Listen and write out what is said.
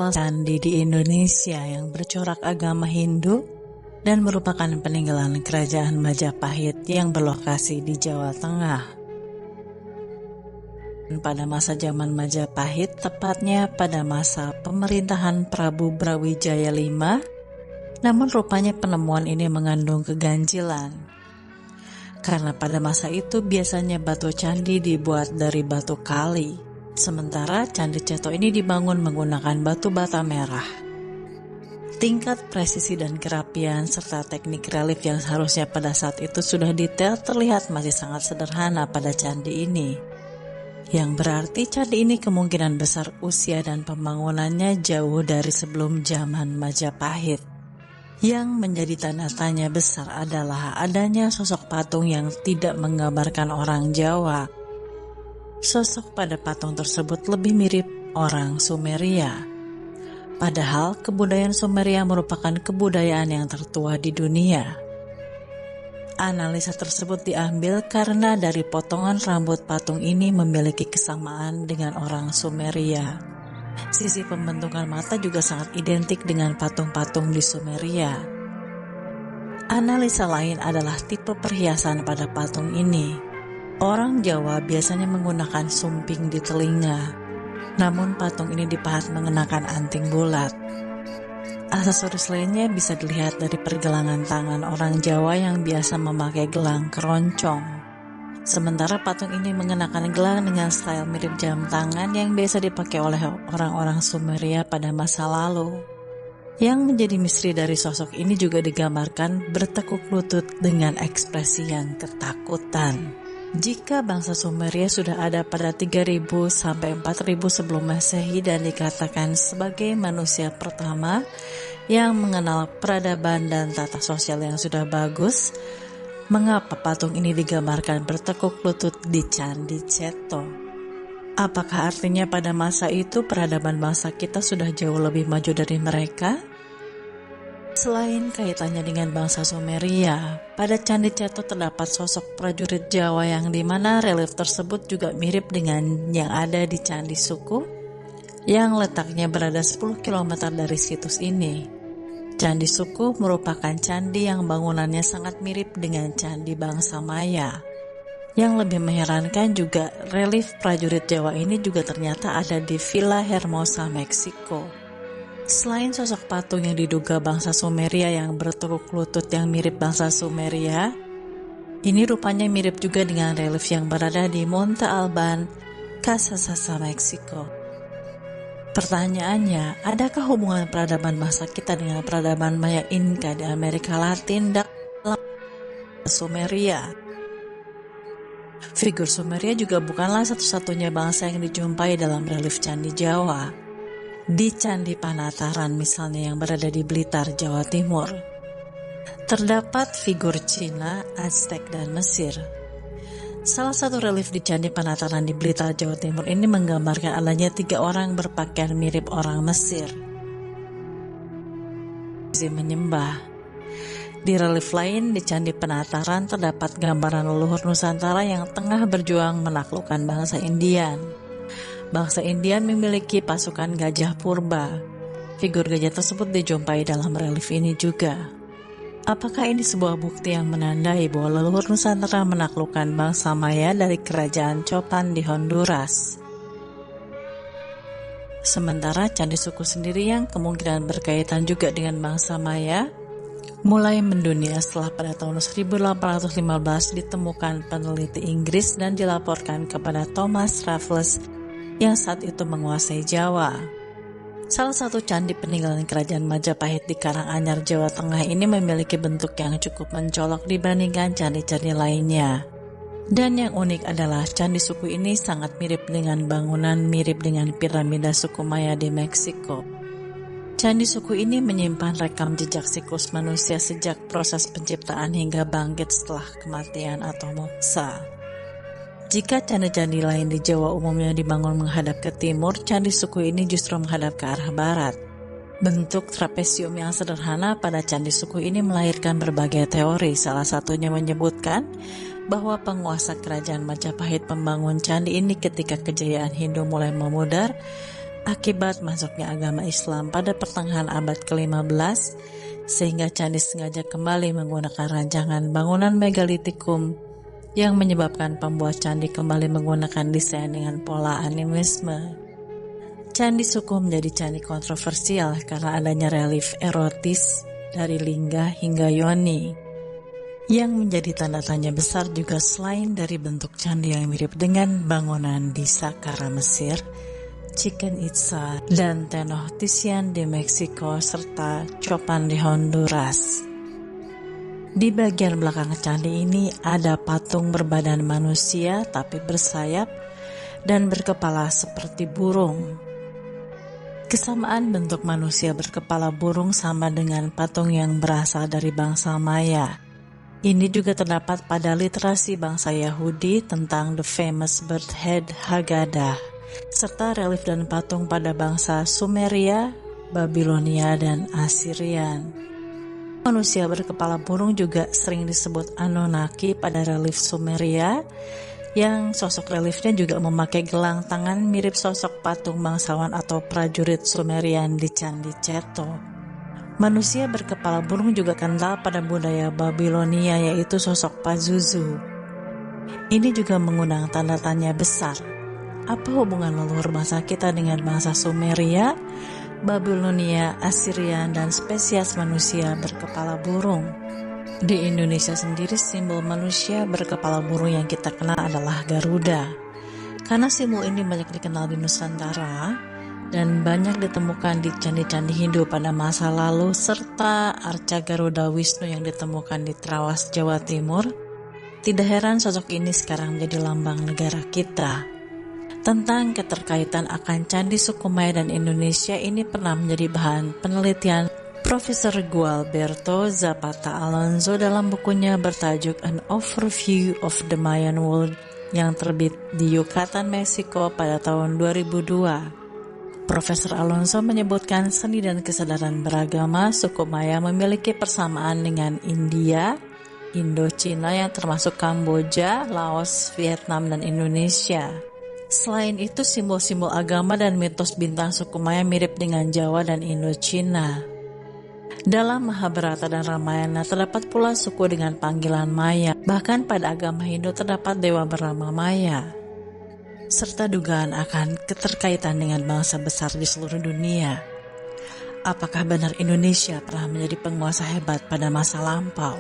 salah satu candi di Indonesia yang bercorak agama Hindu dan merupakan peninggalan kerajaan Majapahit yang berlokasi di Jawa Tengah. Pada masa zaman Majapahit, tepatnya pada masa pemerintahan Prabu Brawijaya V, namun rupanya penemuan ini mengandung keganjilan. Karena pada masa itu biasanya batu candi dibuat dari batu kali. Sementara Candi Ceto ini dibangun menggunakan batu bata merah. Tingkat presisi dan kerapian serta teknik relief yang seharusnya pada saat itu sudah detail terlihat masih sangat sederhana pada candi ini. Yang berarti candi ini kemungkinan besar usia dan pembangunannya jauh dari sebelum zaman Majapahit. Yang menjadi tanda tanya besar adalah adanya sosok patung yang tidak menggambarkan orang Jawa. Sosok pada patung tersebut lebih mirip orang Sumeria. Padahal kebudayaan Sumeria merupakan kebudayaan yang tertua di dunia. Analisa tersebut diambil karena dari potongan rambut patung ini memiliki kesamaan dengan orang Sumeria. Sisi pembentukan mata juga sangat identik dengan patung-patung di Sumeria. Analisa lain adalah tipe perhiasan pada patung ini. Orang Jawa biasanya menggunakan sumping di telinga, namun patung ini dipahat mengenakan anting bulat. Aksesoris lainnya bisa dilihat dari pergelangan tangan orang Jawa yang biasa memakai gelang keroncong. Sementara patung ini mengenakan gelang dengan style mirip jam tangan yang biasa dipakai oleh orang-orang Sumeria pada masa lalu. Yang menjadi misteri dari sosok ini juga digambarkan bertekuk lutut dengan ekspresi yang ketakutan. Jika bangsa Sumeria sudah ada pada 3000 sampai 4000 sebelum Masehi dan dikatakan sebagai manusia pertama yang mengenal peradaban dan tata sosial yang sudah bagus, mengapa patung ini digambarkan bertekuk lutut di Candi Ceto? Apakah artinya pada masa itu peradaban bangsa kita sudah jauh lebih maju dari mereka? Selain kaitannya dengan bangsa Sumeria, pada Candi Ceto terdapat sosok prajurit Jawa yang dimana relief tersebut juga mirip dengan yang ada di Candi Suku yang letaknya berada 10 km dari situs ini. Candi Suku merupakan candi yang bangunannya sangat mirip dengan candi bangsa Maya. Yang lebih mengherankan juga relief prajurit Jawa ini juga ternyata ada di Villa Hermosa, Meksiko. Selain sosok patung yang diduga bangsa Sumeria yang bertekuk lutut yang mirip bangsa Sumeria, ini rupanya mirip juga dengan relief yang berada di Monte Alban, Casasasa, Meksiko. Pertanyaannya, adakah hubungan peradaban bangsa kita dengan peradaban Maya Inca di Amerika Latin dalam Sumeria? Figur Sumeria juga bukanlah satu-satunya bangsa yang dijumpai dalam relief Candi Jawa. Di Candi Panataran misalnya yang berada di Blitar, Jawa Timur, terdapat figur Cina, Aztek, dan Mesir. Salah satu relief di Candi Panataran di Blitar, Jawa Timur ini menggambarkan adanya 3 orang berpakaian mirip orang Mesir menyembah. Di relief lain di Candi Panataran terdapat gambaran leluhur Nusantara yang tengah berjuang menaklukkan bangsa Indian. Bangsa Indian memiliki pasukan gajah purba. Figur gajah tersebut dijumpai dalam relief ini juga. Apakah ini sebuah bukti yang menandai bahwa leluhur Nusantara menaklukkan bangsa Maya dari kerajaan Copan di Honduras? Sementara Candi Suku sendiri yang kemungkinan berkaitan juga dengan bangsa Maya, mulai mendunia setelah pada tahun 1815 ditemukan peneliti Inggris dan dilaporkan kepada Thomas Raffles yang saat itu menguasai Jawa. Salah satu candi peninggalan kerajaan Majapahit di Karanganyar, Jawa Tengah ini memiliki bentuk yang cukup mencolok dibandingkan candi-candi lainnya. Dan yang unik adalah Candi Suku ini sangat mirip dengan bangunan mirip dengan piramida suku Maya di Meksiko. Candi Suku ini menyimpan rekam jejak siklus manusia sejak proses penciptaan hingga bangkit setelah kematian atau moksa. Jika candi-candi lain di Jawa umumnya dibangun menghadap ke timur, Candi Suku ini justru menghadap ke arah barat. Bentuk trapesium yang sederhana pada Candi Suku ini melahirkan berbagai teori. Salah satunya menyebutkan bahwa penguasa kerajaan Majapahit membangun candi ini ketika kejayaan Hindu mulai memudar, Akibat masuknya agama Islam pada pertengahan abad ke-15, sehingga candi sengaja kembali menggunakan rancangan bangunan megalitikum yang menyebabkan pembuat candi kembali menggunakan desain dengan pola animisme. Candi Suko menjadi candi kontroversial karena adanya relief erotis dari lingga hingga yoni. Yang menjadi tanda tanya besar juga selain dari bentuk candi yang mirip dengan bangunan di Saqqara Mesir, Chichén Itzá, dan Tenochtitlan di Meksiko, serta Copan di Honduras. Di bagian belakang candi ini ada patung berbadan manusia tapi bersayap dan berkepala seperti burung. Kesamaan bentuk manusia berkepala burung sama dengan patung yang berasal dari bangsa Maya. Ini juga terdapat pada literasi bangsa Yahudi tentang the famous bird head Haggadah, serta relief dan patung pada bangsa Sumeria, Babilonia, dan Assyrian. Manusia berkepala burung juga sering disebut Anunnaki pada relief Sumeria, yang sosok reliefnya juga memakai gelang tangan mirip sosok patung bangsawan atau prajurit Sumerian di Candi Cheto. Manusia berkepala burung juga kental pada budaya Babilonia, yaitu sosok Pazuzu. Ini juga mengundang tanda tanya besar. Apa hubungan leluhur bangsa kita dengan bangsa Sumeria, Babilonia, Assyrian, dan spesies manusia berkepala burung? Di Indonesia sendiri simbol manusia berkepala burung yang kita kenal adalah Garuda. Karena simbol ini banyak dikenal di Nusantara dan banyak ditemukan di candi-candi Hindu pada masa lalu, serta arca Garuda Wisnu yang ditemukan di Trawas, Jawa Timur, tidak heran sosok ini sekarang menjadi lambang negara kita. Tentang keterkaitan akan Candi Sukumaya dan Indonesia ini pernah menjadi bahan penelitian Profesor Gualberto Zapata Alonso dalam bukunya bertajuk An Overview of the Mayan World yang terbit di Yucatan, Meksiko pada tahun 2002. Profesor Alonso menyebutkan seni dan kesadaran beragama suku Maya memiliki persamaan dengan India, Indochina yang termasuk Kamboja, Laos, Vietnam, dan Indonesia. Selain itu, simbol-simbol agama dan mitos bintang suku Maya mirip dengan Jawa dan Indochina. Dalam Mahabharata dan Ramayana terdapat pula suku dengan panggilan Maya. Bahkan pada agama Hindu terdapat dewa bernama Maya, serta dugaan akan keterkaitan dengan bangsa besar di seluruh dunia. Apakah benar Indonesia pernah menjadi penguasa hebat pada masa lampau?